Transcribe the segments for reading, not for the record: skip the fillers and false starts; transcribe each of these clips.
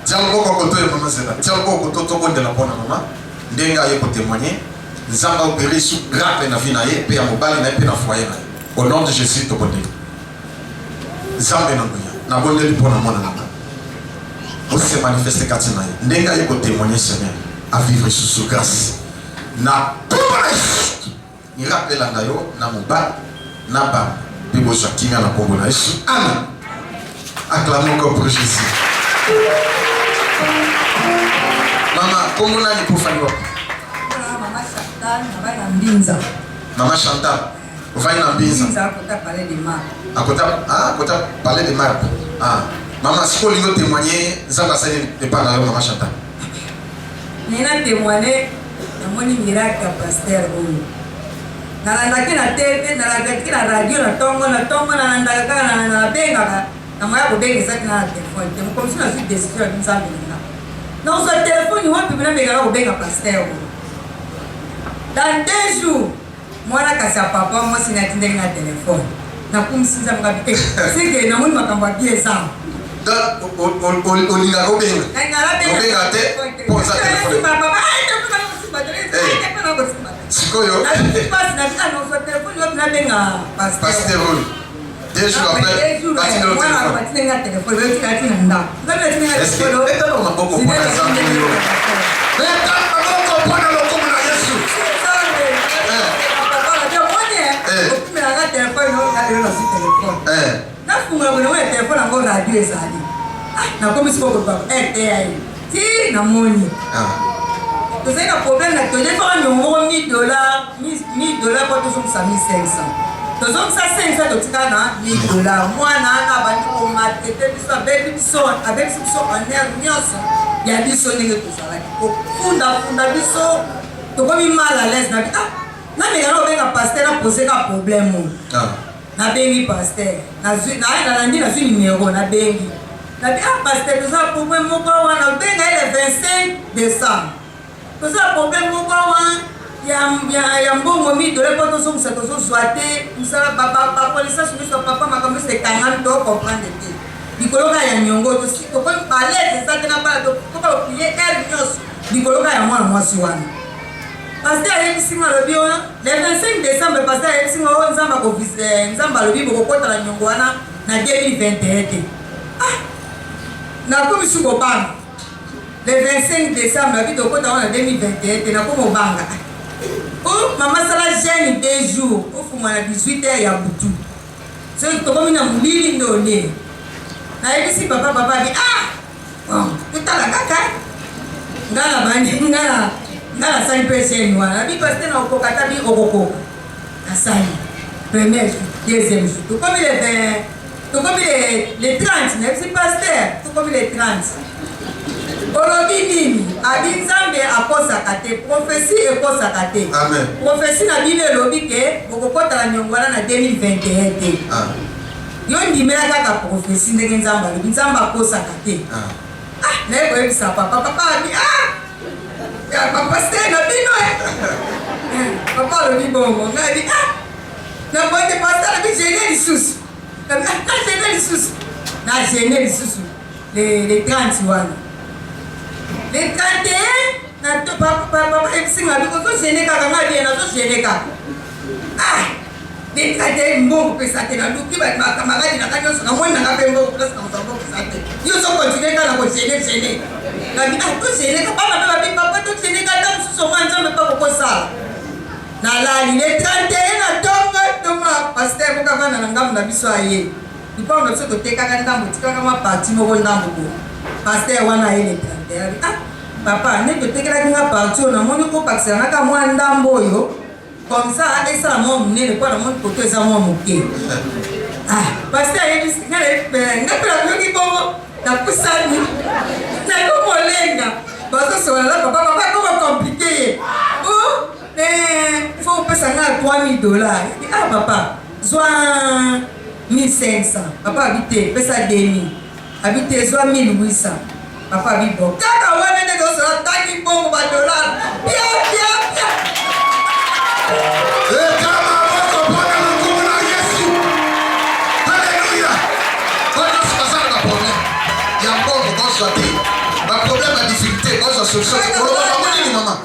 Tiens beaucoup côté maman Zéla. Tiens beaucoup côté tout de la bonne maman. Ndenga ye pour témoigner. Nzamba opéré sous grave na vie na ye, pe mobali na pe na foyer na. Au nom de Jésus to bonde. Nzamba na nguya. Na bonde li pour na mona na. Pour se manifester katina ye. Ndenga ye pour témoigner Seigneur à vivre sous grâce. Na miracle la ndayo na mobali na ba. Pe boza kinga na Congo na Yesu. Amen. Acclamons encore pour Jésus. Maman, comment on a dit pour faire quoi? Maman Chantal, on va dans Binza. Maman Chantal, on va dans Binza. Binza, on va parler des marques. À côté, parler des marques. Ah, maman, si vous voulez témoigner, ça va servir de pas là, maman Chantal. Ni na témoigner, na moni miracle à pasteur oyo. Na landaki na télé, na landaki na radio, na tongo na landaka na benga. Na moya ko benga ça na téléphone. Te comme si na suis décidé à Binza benga. Dans ce téléphone, il va plus bien benga ko benga pasteur. Dans 2 jours, moi na kasi papa moi si na tindé na téléphone. Na kumsinza mkabi. C'est que na moni makamba bien ça. Donc, on y a Robin. Robin te pour ça téléphone. Sikoyo. Pasteur. 2 jours après, est-ce que on a beaucoup pour ça? Na comme si vous si na moni tu sais le problème là tu devais faire $1000 $1000 pour tout ça 1500 donc ça 500 tu as na $1000 moi na ba ni ko marketer biso avec biso en nyonso ya biso ndenge to sala ko funda biso to ko mi mal à l'aise na me ngalo benga pasteur na poser un problème na bengi pasteur na ndi na numéro na bengi na pasteur to ça problème moko wana benga le 25 décembre to ça problème moko wana ya mbongo $1000 pour tout ça to so soité ça ba police sur papa makambo c'est kangam to comprendre te dikoloka ya nyongo to si to ko balé ça te na pas to ko prier elle nyos dikoloka ya mwana mwasi wana pasteur a dit le 25 décembre pasteur a dit nzamba ko visiter nzamba lobi boko kota la nyongo wana na 2021 na ko bisu ko banga le 25 décembre bi to kota wana 2021 na ko mo banga maman sala jeune 2 jours au fuma na 18h ya butu so to ko mina mulili ndone na yebisi papa bi tutala kaka ngala bani ngala sali pese ni wana bi pasteur na okokata bi okoko asali premier deuxième jour to comme les 30 na yebisi pasteur to comme les 30 olobi nini abi nzambe akosaka te prophétie ekosaka te prophétie na bible elobi ke okokotala nyongwana na 2021 te yo ndimela kaka prophétie ndenge nzambe alobi nzambe akosaka te naye koyebisa papa abi papa ste na bino papa alobi bongo ngabi na bote pasteur abi gene lisusu na gene lisusu les 30 wana le 31 na to papa esinga biko to gene kaka ngabi na to gene kaka le 31 mbongo pesa te na luki ba makamagadi na kanyo na mwana na pembo pesa na mbongo pesa te yo so continue kana ko gene ngabi to gene ka papa to gene ka ta so mwanza me pa ko sala na lali le 31 na tonga pasteur ko kavana na ngamu na biso aye ipo na so to teka ka ndambo tikaka ma parti mo ndambo ko pasteur wana ele 31 papa ne to tekela kinga parti na moni ko pakisana ka mwa ndambo oyo comme ça esa la mo munene kwa na moni poto esa mo muke pasteur ele ngapela ko ki bongo na kusani na ko molenga bato so la papa ko compliqué faut passer à $3000 papa soit 1500 papa habité pesa 2000 habité soit 1800 papa bibo kaka wana ndio so taki bongo ba dollar pia kama wako bwana mkuu na Yesu haleluya bwana sasa na pona ya bongo boss wapi maman.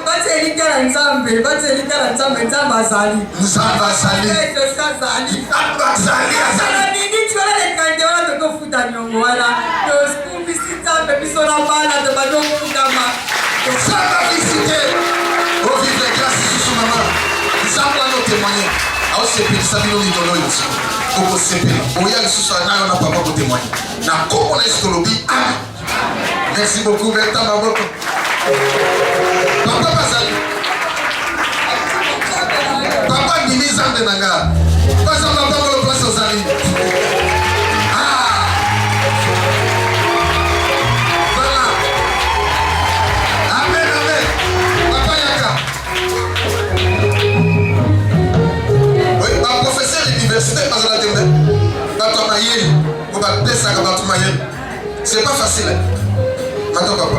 Batie elikala nzambe azali. Nzambe azali. Azali nini tuala lekande wana tokofuta nyongo wana. Tokumbisi nzambe biso na bana tobadokutama. Nzambe visite. Oh vive grâce sous maman. Nzambe wana témoigner. Ao sepelisa bino lidolo yoso. Oko sepela. Oya lisusu nayo na papa ko témoigner. Na kombo na istolobi. Amen. Merci beaucoup Berta Maboko. Papa bazali. Papa Dimi Zande Nanga. Pasa papa ko place ozali. Voilà. Amen, amen. Papa Yaka. Oui, un professeur d'université bazala tembe. Papa Mayel. On va tester ça comme Mayel. C'est pas facile. Attends papa.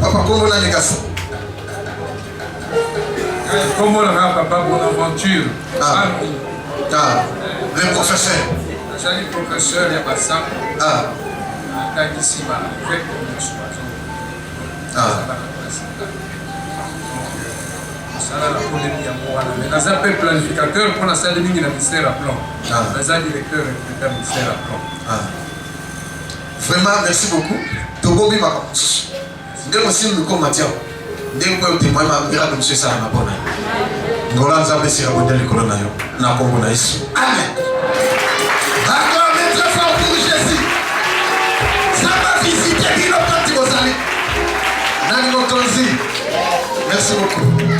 Papa, comment on a les gars? Comment on a papa Bonaventure? Le professeur. J'ai le professeur, il y a pas ça. Ici, avec ça la polémique à moi. Mais dans un peu planificateur, pour la salle de ligne, il a ministère à plan. Dans un directeur, il a ministère à plan. Vraiment, merci beaucoup. Tobobi Makamous. Ndé aussi nous comme Mathieu. Ndé quoi témoin ma mira monsieur ça na bona. Ngola nzambe sira bodeli kolona yo. Na kombo na Yesu. Amen. Encore très fort pour Jésus. Ça va visiter bino parti bozali. Nani mokonzi. Merci beaucoup.